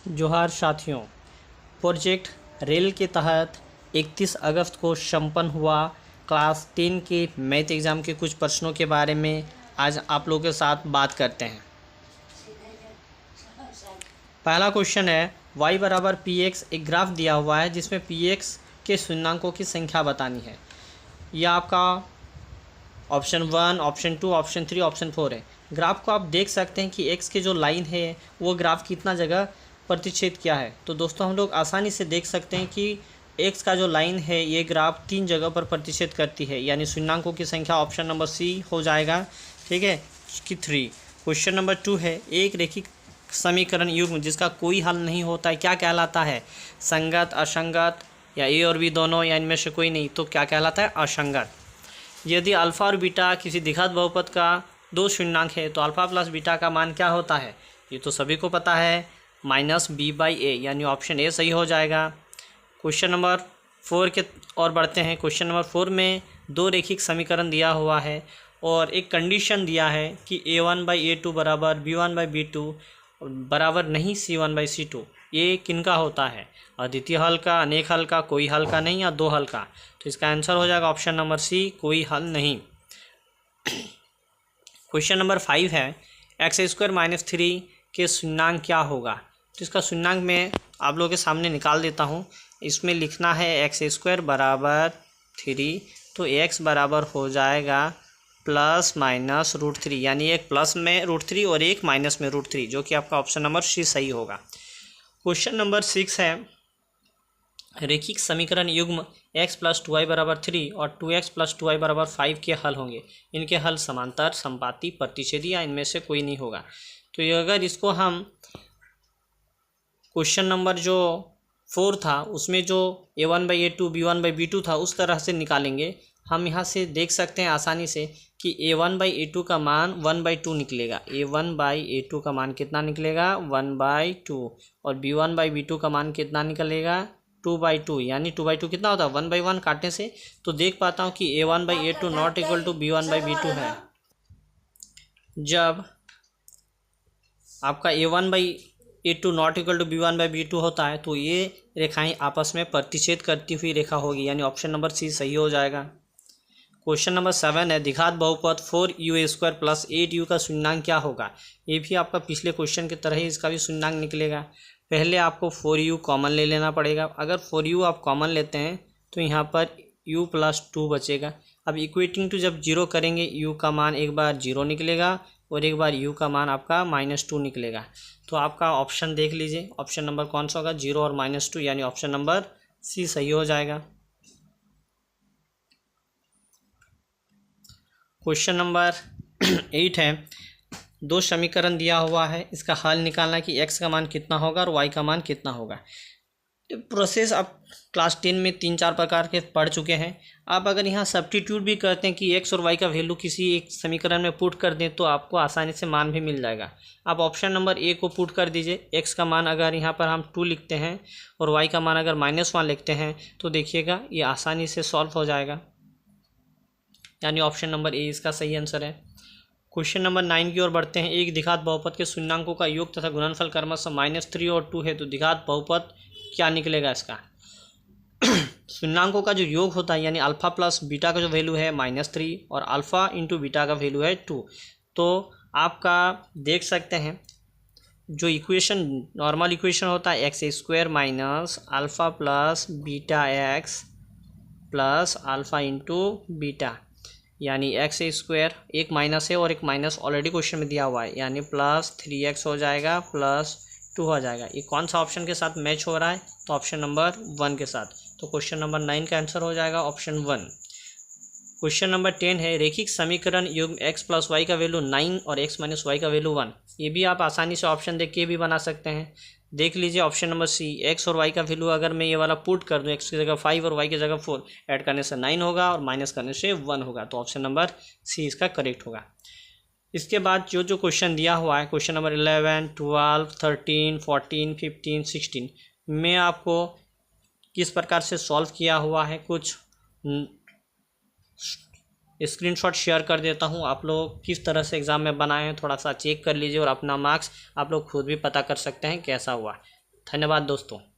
जोहार साथियों, project rail के तहत 31 अगस्त को संपन्न हुआ क्लास 10 के मैथ एग्ज़ाम के कुछ प्रश्नों के बारे में आज आप लोगों के साथ बात करते हैं। पहला क्वेश्चन है y बराबर पी एक्स। एक ग्राफ दिया हुआ है जिसमें पी एक्स के शून्यंकों की संख्या बतानी है। यह आपका ऑप्शन 1, ऑप्शन 2, ऑप्शन 3, ऑप्शन 4 है। ग्राफ को आप देख सकते हैं कि x के जो लाइन है वो ग्राफ कितना जगह प्रतिच्छेद किया है। तो दोस्तों हम लोग आसानी से देख सकते हैं कि x का जो लाइन है ये ग्राफ 3 जगह पर प्रतिच्छेद करती है, यानी शून्यंकों की संख्या ऑप्शन नंबर सी हो जाएगा। ठीक है कि 3। क्वेश्चन नंबर 2 है, एक रैखिक समीकरण युग्म जिसका कोई हल नहीं होता है क्या कहलाता है? संगत, असंगत या ए और बी दोनों या इनमें से कोई नहीं, तो क्या कहलाता है? असंगत। यदि अल्फ़ा और बीटा किसी द्विघात बहुपद का दो शून्यंक है तो अल्फ़ा प्लस बीटा का मान क्या होता है? ये तो सभी को पता है, -b/a, यानी ऑप्शन ए सही हो जाएगा। क्वेश्चन नंबर 4 के और बढ़ते हैं। क्वेश्चन नंबर 4 में दो रैखिक समीकरण दिया हुआ है और एक कंडीशन दिया है कि a1/a2 बराबर b1/b2 बराबर नहीं c1/c2। ये किनका होता है? अद्वितीय हल का, अनेक हल का, कोई हल का नहीं, या दो हल का? तो इसका आंसर हो जाएगा ऑप्शन नंबर सी, कोई हल नहीं। क्वेश्चन नंबर 5 है, x² - 3 के शून्यंक क्या होगा? तो इसका शून्यंक मैं आप लोगों के सामने निकाल देता हूँ। इसमें लिखना है x² बराबर 3, तो x बराबर हो जाएगा ±√3, यानी एक प्लस में √3 और एक माइनस में √3, जो कि आपका ऑप्शन नंबर सी सही होगा। क्वेश्चन नंबर 6 है, रैखिक समीकरण युग्म x + 2y बराबर 3 और 2x + 2y बराबर 5 के हल होंगे। इनके हल समांतर, संपाती, प्रतिच्छेदी या इनमें से कोई नहीं होगा। तो ये अगर इसको हम क्वेश्चन नंबर जो 4 था उसमें जो a1/a2 b1/b2 था उस तरह से निकालेंगे, हम यहाँ से देख सकते हैं आसानी से कि a1/a2 का मान 1/2 निकलेगा। a1/a2 का मान कितना निकलेगा? 1/2। और b1/b2 का मान कितना निकलेगा? 2/2, यानी 2/2 कितना होता है? 1/1 काटने से तो देख पाता हूँ कि a1/a2 not equal to b1/b2 है। जब आपका a1/a2 not equal to b1/b2 होता है तो ये रेखाएं आपस में प्रतिच्छेद करती हुई रेखा होगी, यानी ऑप्शन नंबर सी सही हो जाएगा। क्वेश्चन नंबर 7 है, द्विघात बहुपद 4u² + 8u का शून्यंक क्या होगा? ये भी आपका पिछले क्वेश्चन की तरह ही इसका भी शून्यंक निकलेगा। पहले आपको 4u कॉमन ले लेना पड़ेगा। अगर 4u आप कॉमन लेते हैं तो यहाँ पर u + 2 बचेगा। अब इक्वेटिंग टू जब 0 करेंगे u का मान एक बार 0 निकलेगा और एक बार u का मान आपका -2 निकलेगा। तो आपका ऑप्शन देख लीजिए, ऑप्शन नंबर कौन सा होगा? 0 और -2, यानी ऑप्शन नंबर सी सही हो जाएगा। क्वेश्चन नंबर 8 है, दो समीकरण दिया हुआ है, इसका हल निकालना कि x का मान कितना होगा और y का मान कितना होगा। प्रोसेस आप क्लास 10 में 3-4 प्रकार के पढ़ चुके हैं। आप अगर यहाँ सब्स्टिट्यूट भी करते हैं कि x और y का वैल्यू किसी एक समीकरण में पुट कर दें तो आपको आसानी से मान भी मिल जाएगा। आप ऑप्शन नंबर ए को पुट कर दीजिए। x का मान अगर यहाँ पर हम 2 लिखते हैं और y का मान अगर -1 लिखते हैं तो देखिएगा ये आसानी से सॉल्व हो जाएगा, यानी ऑप्शन नंबर ए इसका सही आंसर है। क्वेश्चन नंबर 9 की ओर बढ़ते हैं। एक द्विघात बहुपद के शून्यंकों का योग तथा गुणनफल क्रमशः -3 और 2 है, तो द्विघात बहुपद क्या निकलेगा इसका? शून्यंकों का जो योग होता है, यानी अल्फ़ा प्लस बीटा का जो वैल्यू है -3 और अल्फ़ा इंटू बीटा का वैल्यू है 2। तो आपका देख सकते हैं जो इक्वेशन नॉर्मल इक्वेशन होता है x² - alpha plus beta x plus alpha into beta, यानी x² एक माइनस है और एक माइनस ऑलरेडी क्वेश्चन में दिया हुआ है, यानी +3x हो जाएगा +2 हो जाएगा। ये कौन सा ऑप्शन के साथ मैच हो रहा है? तो ऑप्शन नंबर 1 के साथ। तो क्वेश्चन नंबर 9 का आंसर हो जाएगा ऑप्शन 1। क्वेश्चन नंबर 10 है, रैखिक समीकरण युग्म x + y का वैल्यू 9 और x - y का वैल्यू 1। ये भी आप आसानी से ऑप्शन देख के भी बना सकते हैं। देख लीजिए ऑप्शन नंबर सी, x और y का वैल्यू अगर मैं ये वाला पुट कर दूं, x की जगह 5 और y की जगह 4, ऐड करने से 9 होगा और माइनस करने से 1 होगा, तो ऑप्शन नंबर सी इसका करेक्ट होगा। इसके बाद जो जो क्वेश्चन दिया हुआ है, क्वेश्चन नंबर 11, 12, 13, 14, 15, 16 में आपको किस प्रकार से सॉल्व किया हुआ है कुछ स्क्रीनशॉट शेयर कर देता हूँ। आप लोग किस तरह से एग्ज़ाम में बनाए हैं थोड़ा सा चेक कर लीजिए और अपना मार्क्स आप लोग खुद भी पता कर सकते हैं कैसा हुआ। धन्यवाद दोस्तों।